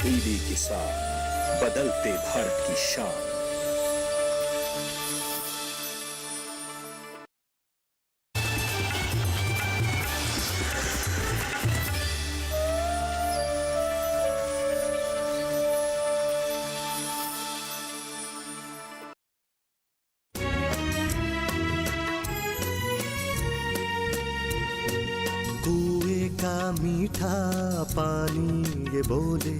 तब्दीली के साथ बदलते भारत की शान। कुएं का मीठा पानी ये बोले,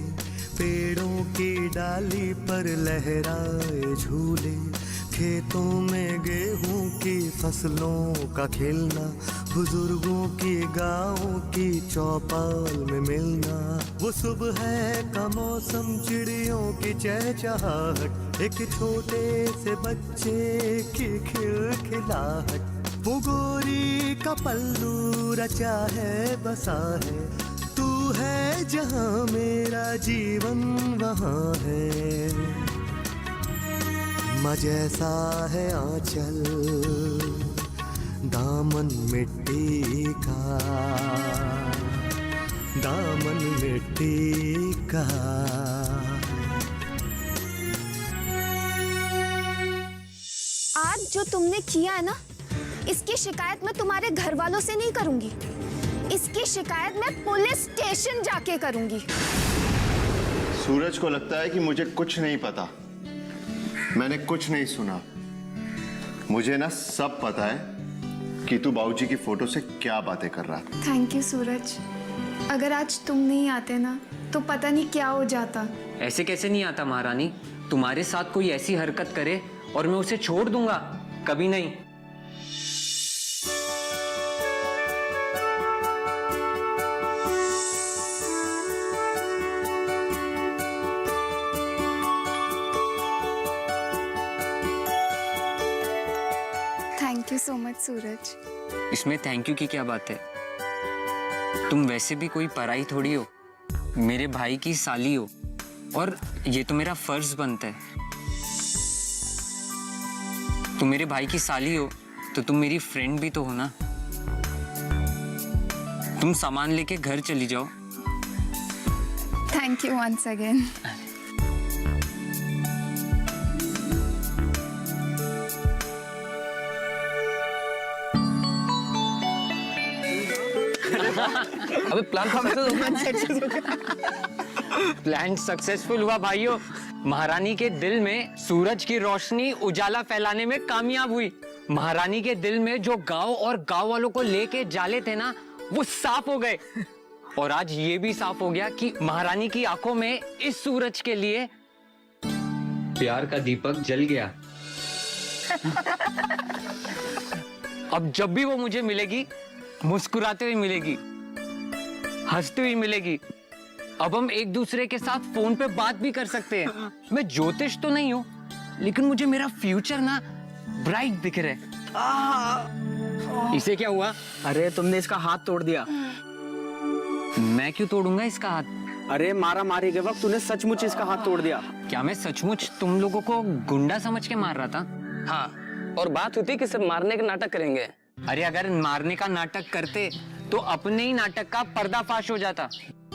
पेड़ों की डाली पर लहराए झूले, खेतों में गेहूं की फसलों का खिलना, बुजुर्गों की गाँव की चौपाल में मिलना, वो सुबह का मौसम, चिड़ियों की चहचहाहट, एक छोटे से बच्चे की खिलखिलाहट, वो गोरी का पल्लू रचा है बसा है, तू है जहाँ मेरा जीवन वहाँ है, माँ जैसा है आंचल दामन मिट्टी का, दामन मिट्टी का। आज जो तुमने किया है ना, इसकी शिकायत मैं तुम्हारे घर वालों से नहीं करूंगी, इसकी शिकायत मैं पुलिस स्टेशन जाके करूंगी। सूरज को लगता है कि मुझे कुछ नहीं पता, मैंने कुछ नहीं सुना। मुझे ना सब पता है कि तू बाबूजी की फोटो से क्या बातें कर रहा था। थैंक यू सूरज, अगर आज तुम नहीं आते ना तो पता नहीं क्या हो जाता। ऐसे कैसे नहीं आता महारानी, तुम्हारे साथ कोई ऐसी हरकत करे और मैं उसे छोड़ दूंगा? कभी नहीं। थैंक यू सो मच सूरज। इसमें थैंक यू की क्या बात है? तुम वैसे भी कोई पराई थोड़ी हो, मेरे भाई की साली हो, और ये तो मेरा फर्ज बनता है। तुम मेरे भाई की साली हो तो तुम मेरी फ्रेंड भी तो हो ना। तुम सामान लेके घर चली जाओ। Thank you once again. अबे प्लान सक्सेसफुल हुआ भाइयों। महारानी के दिल में सूरज की रोशनी उजाला फैलाने में कामयाब हुई। महारानी के दिल में जो गांव और गांव वालों को लेके जाले थे ना, वो साफ हो गए। और आज ये भी साफ हो गया कि महारानी की आंखों में इस सूरज के लिए प्यार का दीपक जल गया। अब जब भी वो मुझे मिलेगी, मुस्कुराते हुए मिलेगी, हंसती हुई मिलेगी। अब हम एक दूसरे के साथ फोन पे बात भी कर सकते हैं। मैं ज्योतिष तो नहीं हूँ, लेकिन मुझे मेरा फ्यूचर ना ब्राइट दिख रहा है। इसे क्या हुआ? अरे तुमने इसका हाथ तोड़ दिया। मैं क्यों तोड़ूंगा इसका हाथ? अरे मारा मारी के वक्त तूने सचमुच इसका हाथ तोड़ दिया। क्या मैं सचमुच तुम लोगों को गुंडा समझ के मार रहा था? हाँ, और बात होती कि सब मारने का नाटक करेंगे। अरे अगर मारने का नाटक करते तो अपने ही नाटक का पर्दाफाश हो जाता।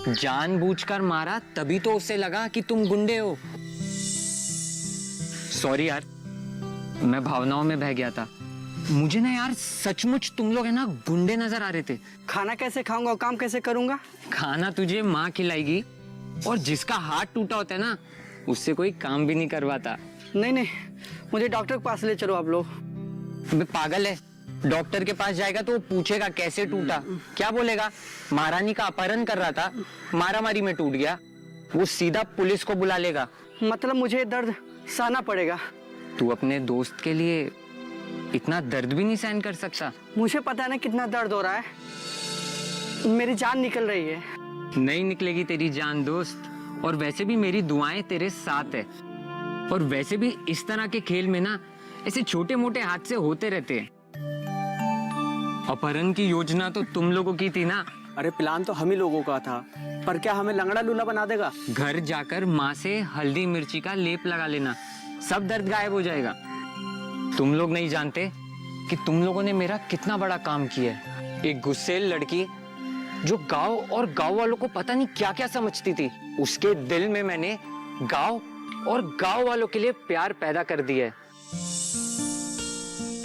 जानबूझकर मारा तभी तो उसे लगा कि तुम गुंडे हो। सॉरी यार, मैं भावनाओं में बह गया था। मुझे ना यार सचमुच तुम लोग है ना गुंडे नजर आ रहे थे। खाना कैसे खाऊंगा और काम कैसे करूंगा? खाना तुझे माँ खिलाएगी, और जिसका हाथ टूटा होता है ना, उससे कोई काम भी नहीं करवाता। नहीं नहीं, मुझे डॉक्टर के पास ले चलो आप लोग। मैं पागल है? डॉक्टर के पास जाएगा तो वो पूछेगा कैसे टूटा, क्या बोलेगा? महारानी का अपहरण कर रहा था, मारामारी में टूट गया। वो सीधा पुलिस को बुला लेगा। मतलब मुझे दर्द सहना पड़ेगा? तू अपने दोस्त के लिए इतना दर्द भी नहीं सहन कर सकता? मुझे पता है ना कितना दर्द हो रहा है, मेरी जान निकल रही है। नहीं निकलेगी तेरी जान दोस्त, और वैसे भी मेरी दुआएं तेरे साथ है। और वैसे भी इस तरह के खेल में ना ऐसे छोटे मोटे हादसे होते रहते हैं। अपहरण की योजना तो तुम लोगों की थी ना? अरे प्लान तो हम ही लोगों का था, पर क्या हमें लंगड़ा लूला बना देगा? घर जाकर माँ से हल्दी मिर्ची का लेप लगा लेना, सब दर्द गायब हो जाएगा। तुम लोग नहीं जानते कि तुम लोगों ने मेरा कितना बड़ा काम किया है। एक गुस्सेल लड़की जो गांव और गांव वालों को पता नहीं क्या क्या समझती थी, उसके दिल में मैंने गांव और गांव वालों के लिए प्यार पैदा कर दिया है।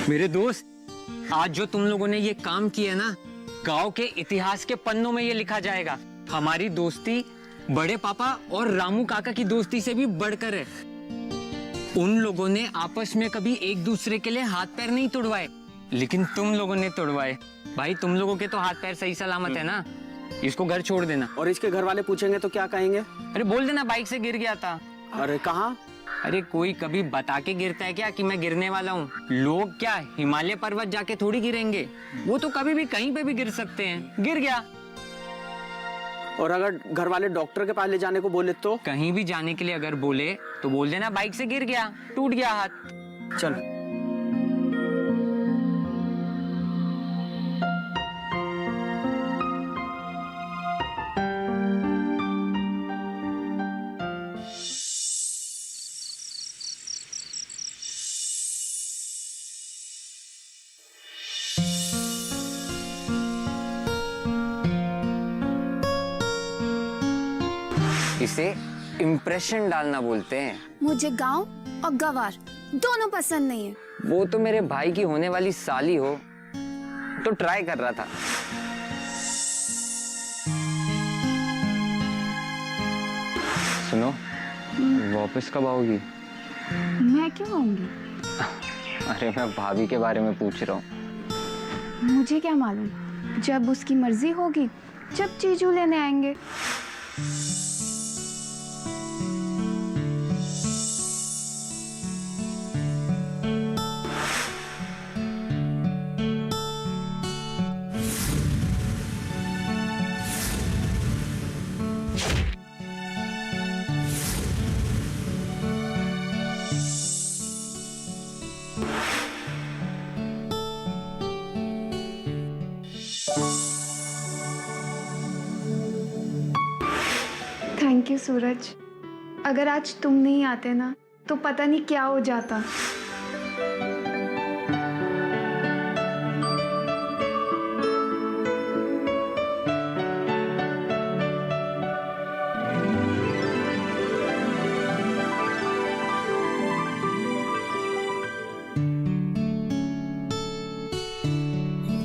मेरे दोस्त, आज जो तुम लोगों ने ये काम किया ना, गांव के इतिहास के पन्नों में ये लिखा जाएगा। हमारी दोस्ती बड़े पापा और रामू काका की दोस्ती से भी बढ़कर है। उन लोगों ने आपस में कभी एक दूसरे के लिए हाथ पैर नहीं तुड़वाए, लेकिन तुम लोगों ने तुड़वाए। भाई तुम लोगों के तो हाथ पैर सही सलामत है ना। इसको घर छोड़ देना। और इसके घर वाले पूछेंगे तो क्या कहेंगे? अरे बोल देना बाइक से गिर गया था। अरे कहाँ? अरे कोई कभी बता के गिरता है क्या कि मैं गिरने वाला हूँ? लोग क्या हिमालय पर्वत जाके थोड़ी गिरेंगे, वो तो कभी भी कहीं पे भी गिर सकते हैं। गिर गया। और अगर घर वाले डॉक्टर के पास ले जाने को बोले तो? कहीं भी जाने के लिए अगर बोले तो बोल देना बाइक से गिर गया, टूट गया हाथ। चल। इसे इम्प्रेशन डालना बोलते हैं। मुझे गांव और गवार दोनों पसंद नहीं है। वो तो मेरे भाई की होने वाली साली हो तो ट्राई कर रहा था। सुनो, वापस कब आओगी? मैं क्यों आऊंगी? अरे मैं भाभी के बारे में पूछ रहा हूँ। मुझे क्या मालूम, जब उसकी मर्जी होगी जब जीजू लेने आएंगे। थैंक यू सूरज, अगर आज तुम नहीं आते ना तो पता नहीं क्या हो जाता।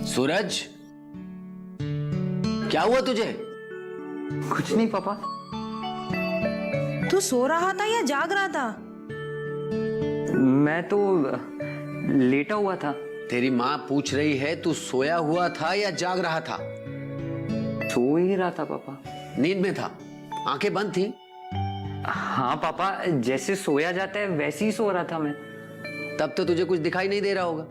सूरज, क्या हुआ तुझे? कुछ नहीं पापा। तू सो रहा था या जाग रहा था? मैं तो लेटा हुआ था। तेरी माँ पूछ रही है तू सोया हुआ था या जाग रहा था? सो ही रहा था पापा। नींद में था, आंखें बंद थी? हाँ पापा, जैसे सोया जाता है वैसे ही सो रहा था मैं। तब तो तुझे कुछ दिखाई नहीं दे रहा होगा।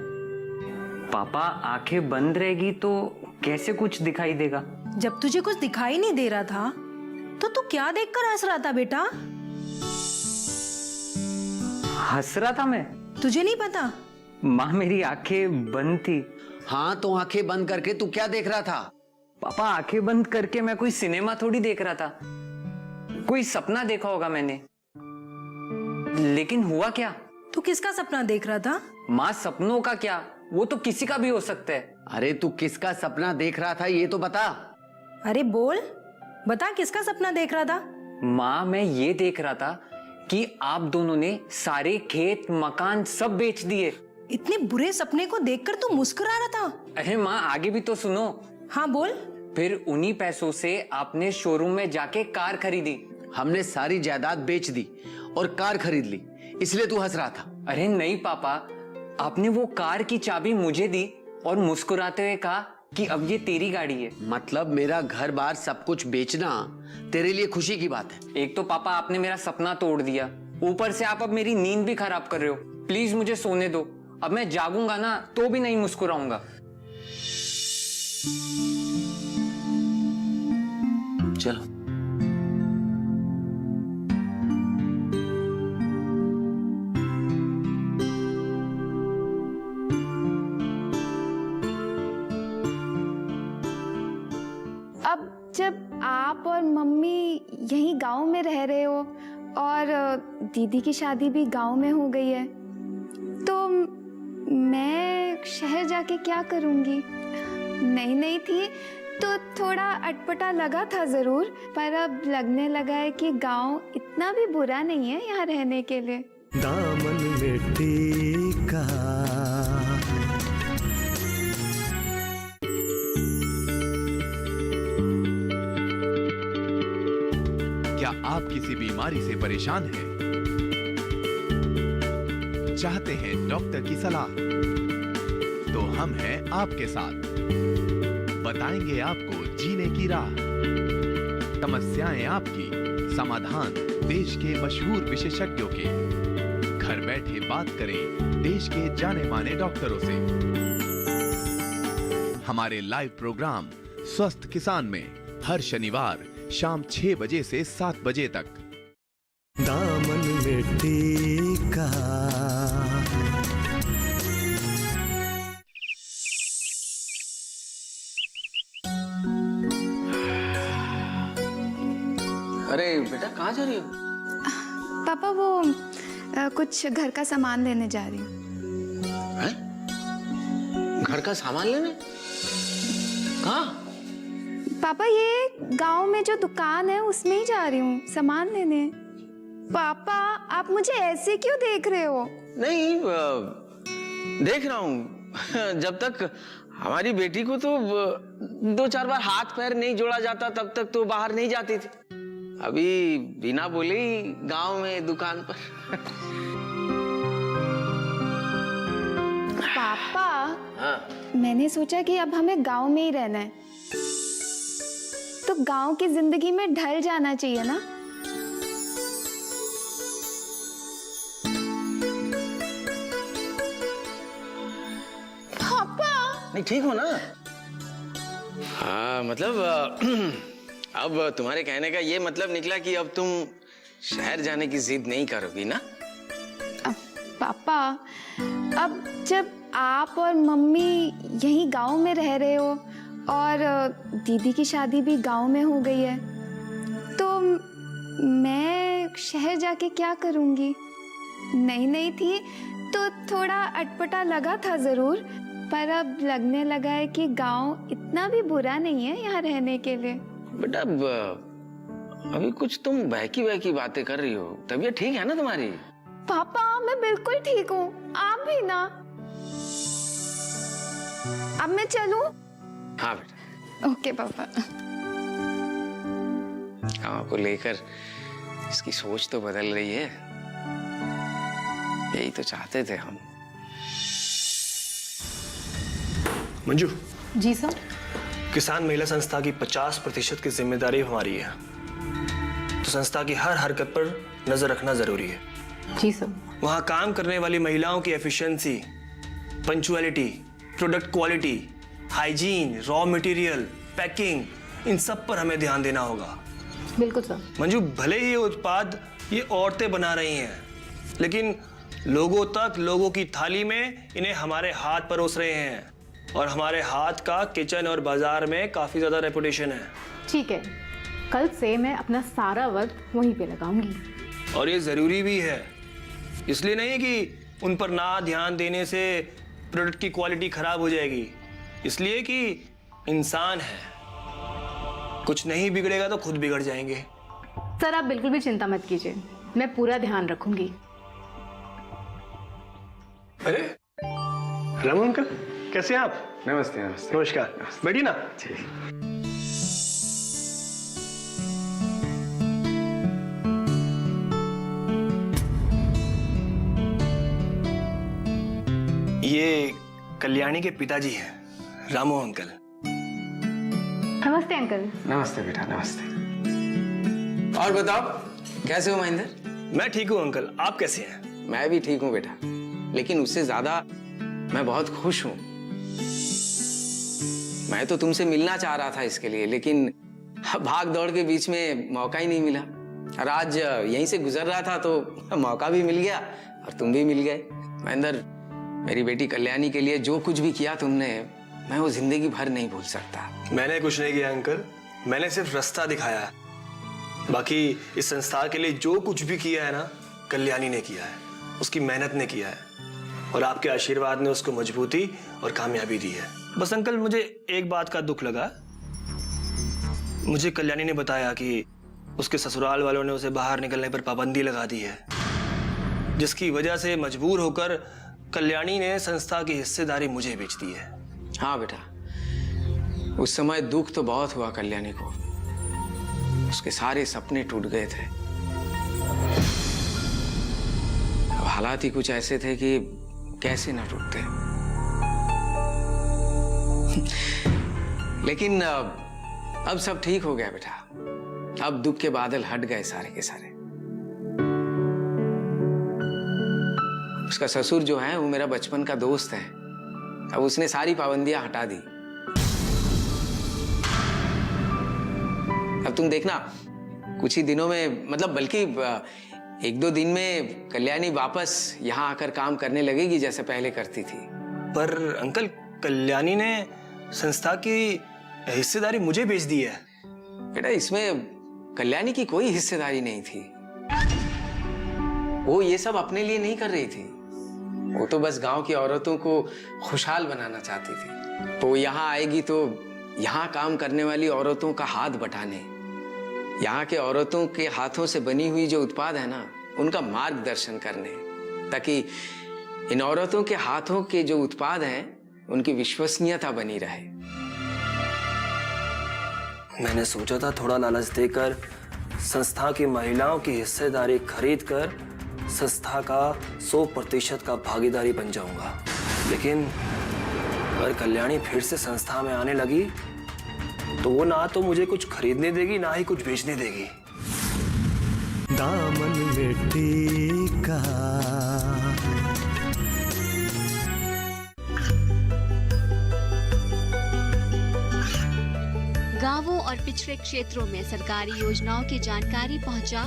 पापा आंखें बंद रहेगी तो कैसे कुछ दिखाई देगा? जब तुझे कुछ दिखाई नहीं दे रहा था तो तू क्या देखकर हंस रहा था बेटा? हंस रहा था मैं? तुझे नहीं पता? माँ मेरी आंखें बंद थी। हाँ तो आंखें बंद करके तू क्या देख रहा था? पापा आंखें बंद करके मैं कोई सिनेमा थोड़ी देख रहा था, कोई सपना देखा होगा मैंने। लेकिन हुआ क्या? तू किसका सपना देख रहा था? माँ सपनों का क्या, वो तो किसी का भी हो सकता है। अरे तू किसका सपना देख रहा था ये तो बता। अरे बोल, बता किसका सपना देख रहा था? माँ मैं ये देख रहा था कि आप दोनों ने सारे खेत मकान सब बेच दिए। इतने बुरे सपने को देखकर तू मुस्कुरा रहा था? अरे माँ आगे भी तो सुनो। हाँ बोल। फिर उन्हीं पैसों से आपने शोरूम में जाके कार खरीदी। हमने सारी जायदाद बेच दी और कार खरीद ली, इसलिए तू हंस रहा था। अरे नहीं पापा, आपने वो कार की चाबी मुझे दी और मुस्कुराते हुए कहा कि अब ये तेरी गाड़ी है। मतलब मेरा घर बार सब कुछ बेचना तेरे लिए खुशी की बात है? एक तो पापा आपने मेरा सपना तोड़ दिया, ऊपर से आप अब मेरी नींद भी खराब कर रहे हो। प्लीज मुझे सोने दो, अब मैं जागूंगा ना तो भी नहीं मुस्कुराऊंगा। चलो। अब जब आप और मम्मी यहीं गांव में रह रहे हो और दीदी की शादी भी गांव में हो गई है, तो मैं शहर जाके क्या करूंगी? नई नई थी तो थोड़ा अटपटा लगा था जरूर, पर अब लगने लगा है कि गांव इतना भी बुरा नहीं है यहाँ रहने के लिए। दामन मिट्टी का क्या आप किसी बीमारी से परेशान हैं? चाहते हैं डॉक्टर की सलाह? तो हम हैं आपके साथ, बताएंगे आपको जीने की राह। समस्याएं आपकी, समाधान देश के मशहूर विशेषज्ञों के। घर बैठे बात करें देश के जाने माने डॉक्टरों से। हमारे लाइव प्रोग्राम स्वस्थ किसान में हर शनिवार शाम 6 बजे से 7 बजे तक। दामन मिट्टी का। अरे बेटा कहाँ जा रही हो? पापा वो कुछ घर का सामान लेने जा रही हूँ। घर का सामान लेने? कहाँ? पापा ये गांव में जो दुकान है उसमें ही जा रही हूँ सामान लेने। पापा आप मुझे ऐसे क्यों देख रहे हो? नहीं देख रहा हूँ जब तक हमारी बेटी को तो 2-4 बार हाथ पैर नहीं जोड़ा जाता तब तक तो बाहर नहीं जाती थी। अभी बिना बोले ही गांव में दुकान पर। पापा हाँ। मैंने सोचा कि अब हमें गांव में ही रहना है, तो गांव की जिंदगी में ढल जाना चाहिए ना। पापा नहीं ठीक हो ना? हाँ मतलब अब तुम्हारे कहने का ये मतलब निकला कि अब तुम शहर जाने की जिद नहीं करोगी ना? पापा अब जब आप और मम्मी यहीं गांव में रह रहे हो और दीदी की शादी भी गांव में हो गई है, तो मैं शहर जाके क्या करूंगी? नई थी तो थोड़ा अटपटा लगा था जरूर, पर अब लगने लगा है कि गांव इतना भी बुरा नहीं है यहाँ रहने के लिए। बेटा अभी कुछ तुम बहकी बातें कर रही हो। तबीयत ठीक है ना तुम्हारी? पापा मैं बिल्कुल ठीक हूँ, आप भी ना? अब मैं चलूं? हाँ बेटा। ओके पापा। गाँव को लेकर इसकी सोच तो बदल रही है, यही तो चाहते थे हम। मंजू जी सर। किसान महिला संस्था की 50% की जिम्मेदारी हमारी है, तो संस्था की हर हरकत पर नजर रखना जरूरी है। जी सर। वहाँ काम करने वाली महिलाओं की efficiency, punctuality, product quality, hygiene, raw material, packing, इन सब पर हमें ध्यान देना होगा। बिल्कुल सर। मंजू भले ही ये उत्पाद ये औरतें बना रही हैं, लेकिन लोगों तक, लोगों की थाली में इन्हें हमारे हाथ परोस रहे हैं, और हमारे हाथ का किचन और बाजार में काफी ज्यादा रेपुटेशन है। ठीक है, कल से मैं अपना सारा वक्त वहीं पे लगाऊंगी। और ये जरूरी भी है, इसलिए नहीं कि उन पर ना ध्यान देने से प्रोडक्ट की क्वालिटी खराब हो जाएगी, इसलिए कि इंसान है, कुछ नहीं बिगड़ेगा तो खुद बिगड़ जाएंगे। सर आप बिल्कुल भी चिंता मत कीजिए, मैं पूरा ध्यान रखूंगी। अरे रामू अंकल, कैसे हैं आप? नमस्ते। नमस्ते। नमस्कार, बैठिए ना। ये कल्याणी के पिताजी हैं, रामू अंकल। नमस्ते अंकल। नमस्ते बेटा, नमस्ते। और बताओ कैसे हो महेंद्र? मैं ठीक हूँ अंकल, आप कैसे हैं? मैं भी ठीक हूँ बेटा, लेकिन उससे ज्यादा मैं बहुत खुश हूँ। मैं तो तुमसे मिलना चाह रहा था इसके लिए, लेकिन भाग दौड़ के बीच में मौका ही नहीं मिला। और आज यहीं से गुजर रहा था तो मौका भी मिल गया और तुम भी मिल गए। महेंद्र, मेरी बेटी कल्याणी के लिए जो कुछ भी किया तुमने, मैं वो जिंदगी भर नहीं भूल सकता। मैंने कुछ नहीं किया अंकल, मैंने सिर्फ रास्ता दिखाया। बाकी इस संस्था के लिए जो कुछ भी किया है ना, कल्याणी ने किया है, उसकी मेहनत ने किया है, और आपके आशीर्वाद ने उसको मजबूती और कामयाबी दी है। बस अंकल मुझे एक बात का दुख लगा मुझे कल्याणी ने बताया कि उसके ससुराल वालों ने उसे बाहर निकलने पर पाबंदी लगा दी है, जिसकी वजह से मजबूर होकर कल्याणी ने संस्था की हिस्सेदारी मुझे बेच दी है। हाँ बेटा, उस समय दुख तो बहुत हुआ कल्याणी को। उसके सारे सपने टूट गए थे। अब हालात ही कुछ ऐसे थे कि कैसे ना टूटते। लेकिन अब सब ठीक हो गया बेटा। अब दुख के बादल हट गए सारे के सारे। उसका ससुर जो है वो मेरा बचपन का दोस्त है। अब उसने सारी पाबंदियां हटा दी। अब तुम देखना कुछ ही दिनों में, मतलब बल्कि 1-2 दिन में कल्याणी वापस यहाँ आकर काम करने लगेगी जैसे पहले करती थी। पर अंकल, कल्याणी ने संस्था की हिस्सेदारी मुझे बेच दी है। बेटा, इसमें कल्याणी की कोई हिस्सेदारी नहीं थी। वो ये सब अपने लिए नहीं कर रही थी। वो तो बस गांव की औरतों को खुशहाल बनाना चाहती थी। तो यहाँ आएगी तो यहाँ काम करने वाली औरतों का हाथ बटाने, यहाँ के औरतों के हाथों से बनी हुई जो उत्पाद है ना, उनका मार्गदर्शन करने, ताकि इन औरतों के हाथों के जो उत्पाद हैं उनकी विश्वसनीयता बनी रहे। मैंने सोचा था थोड़ा लालच देकर संस्था की महिलाओं की हिस्सेदारी खरीद कर संस्था का 100% का भागीदारी बन जाऊंगा। लेकिन अगर कल्याणी फिर से संस्था में आने लगी तो वो ना तो मुझे कुछ खरीदने देगी, ना ही कुछ बेचने देगी। दामन में टीका गांवों और पिछड़े क्षेत्रों में सरकारी योजनाओं की जानकारी पहुंचा।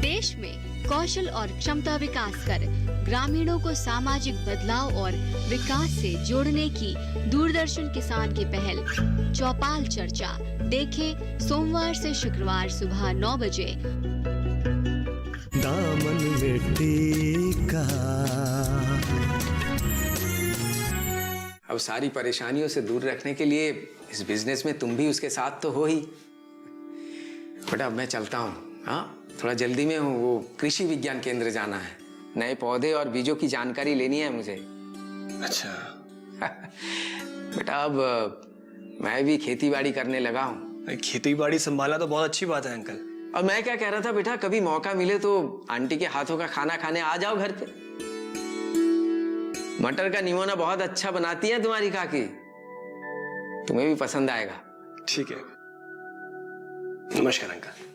देश में कौशल और क्षमता विकास कर ग्रामीणों को सामाजिक बदलाव और विकास से जोड़ने की दूरदर्शन किसान की पहल चौपाल चर्चा देखें सोमवार से शुक्रवार सुबह 9 बजे। दामन में टीका। अब सारी परेशानियों से दूर रखने के लिए इस बिजनेस में तुम भी उसके साथ तो हो ही। बेटा, अब मैं चलता हूँ। हाँ, थोड़ा जल्दी में हूँ। वो कृषि विज्ञान केंद्र जाना है। नए पौधे और बीजों की जानकारी लेनी है मुझे। अच्छा। बेटा, अब मैं भी खेती बाड़ी करने लगा हूँ। खेती बाड़ी संभालना तो बहुत अच्छी बात है अंकल। और मैं क्या कह रहा था बेटा, कभी मौका मिले तो आंटी के हाथों का खाना खाने आ जाओ घर पे। मटर का निमोना बहुत अच्छा बनाती है तुम्हारी काकी, तुम्हें भी पसंद आएगा। ठीक है। नमस्कार अंकल।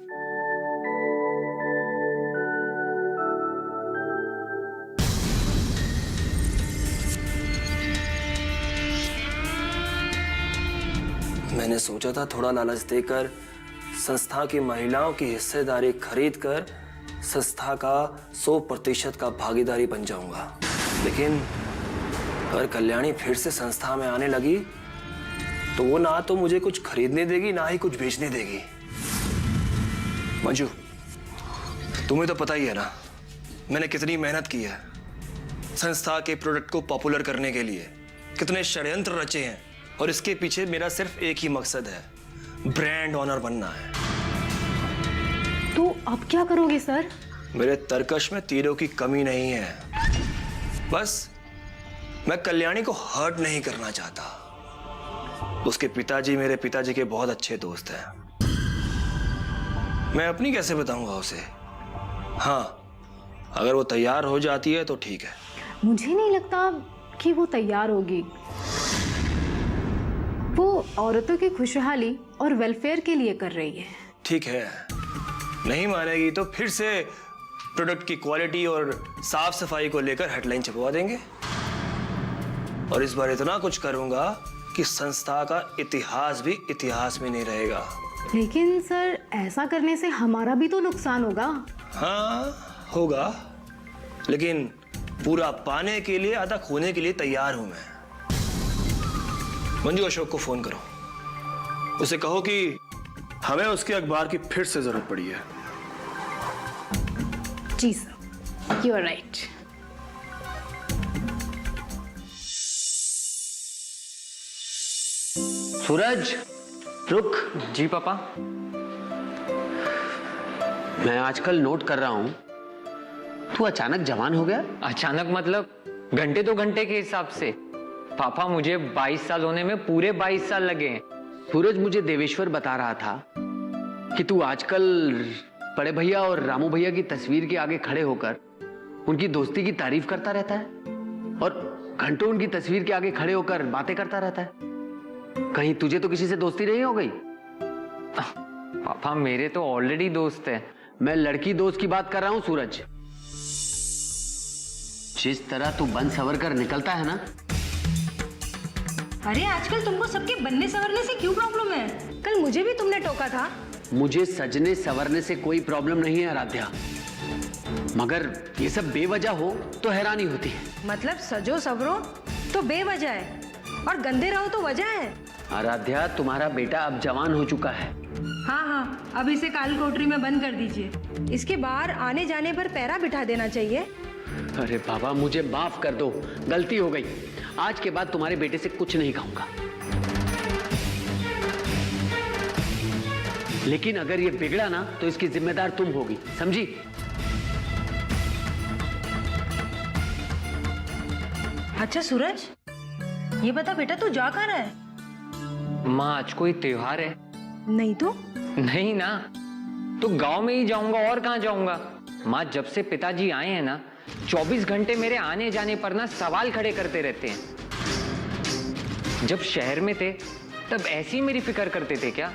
मैंने सोचा था थोड़ा लालच देकर संस्था की महिलाओं की हिस्सेदारी खरीद कर संस्था का 100% का भागीदारी बन जाऊंगा। लेकिन अगर कल्याणी फिर से संस्था में आने लगी तो वो ना तो मुझे कुछ खरीदने देगी, ना ही कुछ बेचने देगी। मंजू, तुम्हें तो पता ही है ना मैंने कितनी मेहनत की है संस्था के प्रोडक्ट को पॉपुलर करने के लिए, कितने षड्यंत्र रचे हैं, और इसके पीछे मेरा सिर्फ एक ही मकसद है, ब्रांड ऑनर बनना है। तो अब क्या करोगे सर? मेरे तरकश में तीरों की कमी नहीं है। बस मैं कल्याणी को हर्ट नहीं करना चाहता। उसके पिताजी मेरे पिताजी के बहुत अच्छे दोस्त हैं। मैं अपनी कैसे बताऊंगा उसे? हाँ, अगर वो तैयार हो जाती है तो ठीक है। मुझे नहीं लगता कि वो तैयार होगी। वो औरतों की खुशहाली और वेलफेयर के लिए कर रही है। ठीक है, नहीं मानेगी तो फिर से प्रोडक्ट की क्वालिटी और साफ सफाई को लेकर हेडलाइन छपवा देंगे। और इस बार इतना कुछ करूंगा कि संस्था का इतिहास भी इतिहास में नहीं रहेगा। लेकिन सर, ऐसा करने से हमारा भी तो नुकसान होगा। हाँ होगा, लेकिन पूरा पाने के लिए आधा खोने के लिए तैयार हूं मैं। मंजू, अशोक को फोन करो, उसे कहो कि हमें उसके अखबार की फिर से जरूरत पड़ी है। जी सर, यू आर राइट। सूरज, रुक। जी पापा। मैं आजकल नोट कर रहा हूं, तू अचानक जवान हो गया। अचानक मतलब घंटे 2 घंटे के हिसाब से। पापा मुझे 22 साल होने में पूरे 22 साल लगे हैं। सूरज, मुझे देवेश्वर बता रहा था कि तू आजकल बड़े भैया और रामू भैया की तस्वीर के आगे खड़े होकर उनकी दोस्ती की तारीफ करता रहता है और घंटों उनकी तस्वीर के आगे खड़े होकर बातें करता रहता है। कहीं तुझे तो किसी से दोस्ती नहीं हो गई? पापा मेरे तो ऑलरेडी दोस्त है। मैं लड़की दोस्त की बात कर रहा हूं सूरज। जिस तरह तू बन सवर कर निकलता है ना। अरे आजकल तुमको सबके बनने संवरने से क्यों प्रॉब्लम है? कल मुझे भी तुमने टोका था। मुझे सजने संवरने से कोई प्रॉब्लम नहीं है आराध्या, मगर ये सब बेवजह हो तो हैरानी होती है। मतलब सजो सवरो तो बेवजह है और गंदे रहो तो वजह है। आराध्या, तुम्हारा बेटा अब जवान हो चुका है। हाँ, अब इसे काल कोठरी में बंद कर दीजिए। इसके बाहर आने जाने पर पैरा बिठा देना चाहिए। अरे बाबा, मुझे माफ कर दो, गलती हो गई। आज के बाद तुम्हारे बेटे से कुछ नहीं कहूंगा, लेकिन अगर ये बिगड़ा ना तो इसकी जिम्मेदार तुम होगी, समझी? अच्छा सूरज, ये बता बेटा तू जा कहाँ रहा है? माँ आज कोई त्योहार है? नहीं तो? नहीं ना, तो गांव में ही जाऊंगा और कहाँ जाऊंगा। माँ जब से पिताजी आए हैं ना 24 घंटे मेरे आने जाने पर ना सवाल खड़े करते रहते हैं। जब शहर में थे तब ऐसी मेरी फिक्र करते थे क्या?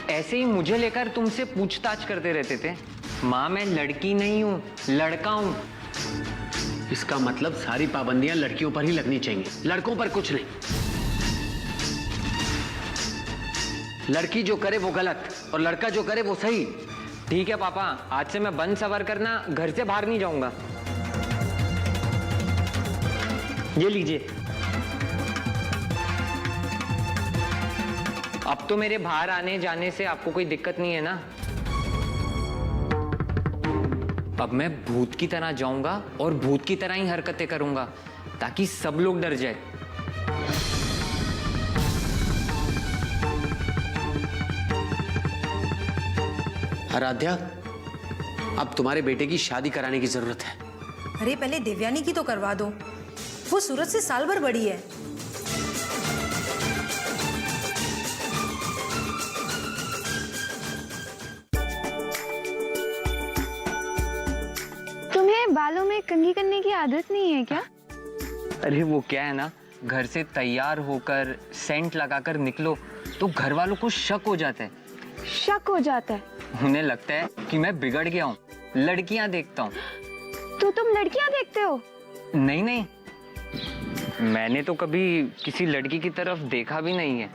ऐसे ही मुझे लेकर तुमसे पूछताछ करते रहते थे। माँ मैं लड़की नहीं हूँ, लड़का हूँ। इसका मतलब सारी पाबंदियां लड़कियों पर ही लगनी चाहिए, लड़कों पर कुछ नहीं। लड़की जो करे वो गलत और लड़का जो करे वो सही। ठीक है पापा, आज से मैं बन सवर करना घर से बाहर नहीं जाऊंगा। ये लीजिए। अब तो मेरे बाहर आने जाने से आपको कोई दिक्कत नहीं है ना? अब मैं भूत की तरह जाऊंगा और भूत की तरह ही हरकतें करूंगा ताकि सब लोग डर जाए। आराध्या, अब तुम्हारे बेटे की शादी कराने की जरूरत है। अरे पहले देवयानी की तो करवा दो, वो सूरज से साल भर बड़ी है। तुम्हें बालों में कंघी करने की आदत नहीं है क्या? अरे वो क्या है ना, घर से तैयार होकर सेंट लगाकर निकलो तो घर वालों को शक हो जाता है। शक हो जाता है? उन्हें लगता है कि मैं बिगड़ गया हूँ, लड़कियां देखता हूँ। तो तुम लड़कियां देखते हो? नहीं नहीं, मैंने तो कभी किसी लड़की की तरफ देखा भी नहीं है।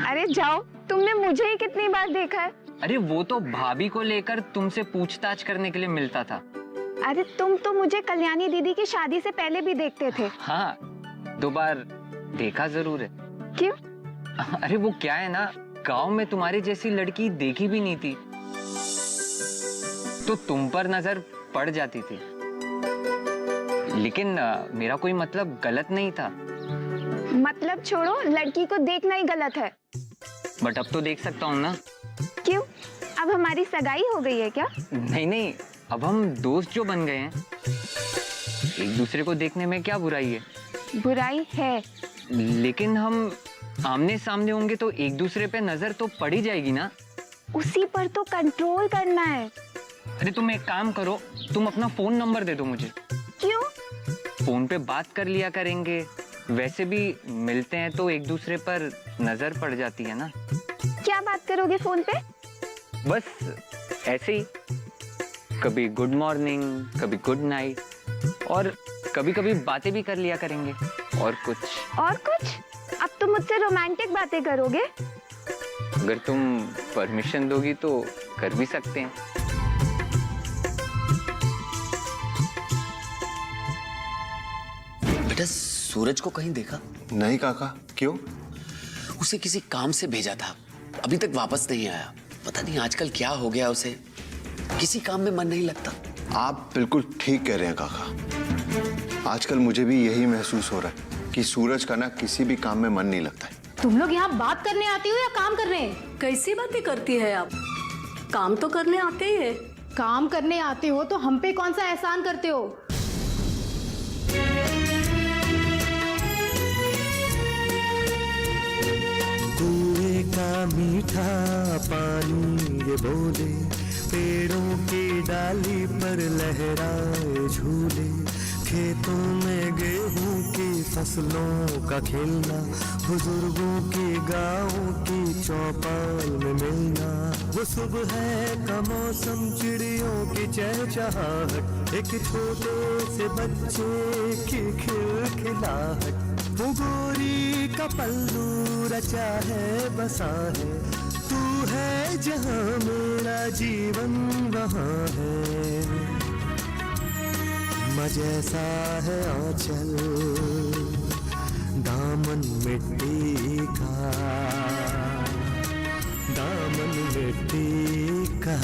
अरे जाओ, तुमने मुझे ही कितनी बार देखा है। अरे वो तो भाभी को लेकर तुमसे पूछताछ करने के लिए मिलता था। अरे तुम तो मुझे कल्याणी दीदी की शादी से पहले भी देखते थे। हाँ, 2 बार देखा जरूर है। क्यों? अरे वो क्या है ना, गांव में तुम्हारी जैसी लड़की देखी भी नहीं थी तो तुम पर नजर पड़ जाती थी। लेकिन मेरा कोई मतलब गलत नहीं था। मतलब छोड़ो, लड़की को देखना ही गलत है। बट अब तो देख सकता हूँ ना। क्यों? अब हमारी सगाई हो गई है क्या? नहीं नहीं, अब हम दोस्त जो बन गए हैं, एक दूसरे को देखने में क्या बुराई है? बुराई है, लेकिन हम आमने सामने होंगे तो एक दूसरे पे नजर तो पड़ ही जाएगी ना। उसी पर तो कंट्रोल करना है। अरे तुम एक काम करो, तुम अपना फोन नंबर दे दो मुझे। क्यों? फोन पे बात कर लिया करेंगे, वैसे भी मिलते हैं तो एक दूसरे पर नजर पड़ जाती है ना। क्या बात करोगे फोन पे? बस ऐसे ही, कभी गुड मॉर्निंग, कभी गुड नाइट, और कभी कभी बातें भी कर लिया करेंगे। और कुछ? और कुछ? अब तुम मुझसे रोमांटिक बातें करोगे? अगर तुम परमिशन दोगी तो कर भी सकते हैं। बेटा, सूरज को कहीं देखा? नहीं काका, क्यों? उसे किसी काम से भेजा था, अभी तक वापस नहीं आया। पता नहीं आजकल क्या हो गया उसे, किसी काम में मन नहीं लगता। आप बिल्कुल ठीक कह रहे हैं काका। आजकल मुझे भी यही महसूस हो रहा है कि सूरज का ना किसी भी काम में मन नहीं लगता है। तुम लोग यहाँ बात करने आती हो या काम करने? कैसी बातें करती है आप? काम तो करने आते ही है। काम करने आते हो तो हम पे कौन सा एहसान करते हो? कुएं का मीठा पानी ये बोले, पेड़ों की डाली पर लहराए झूले, खेतों में गेहूं की फसलों का खिलना, बुजुर्गों की गाँव की चौपाल में मिलना, वो सुबह का मौसम, चिड़ियों की चहचहाहट, एक छोटे से बच्चे की खिलखिलाहट, वो गोरी का पल्लू रचा है बसा है, तू है जहाँ मेरा जीवन वहाँ है, जैसा है आंचल दामन मिट्टी का, दामन मिट्टी का।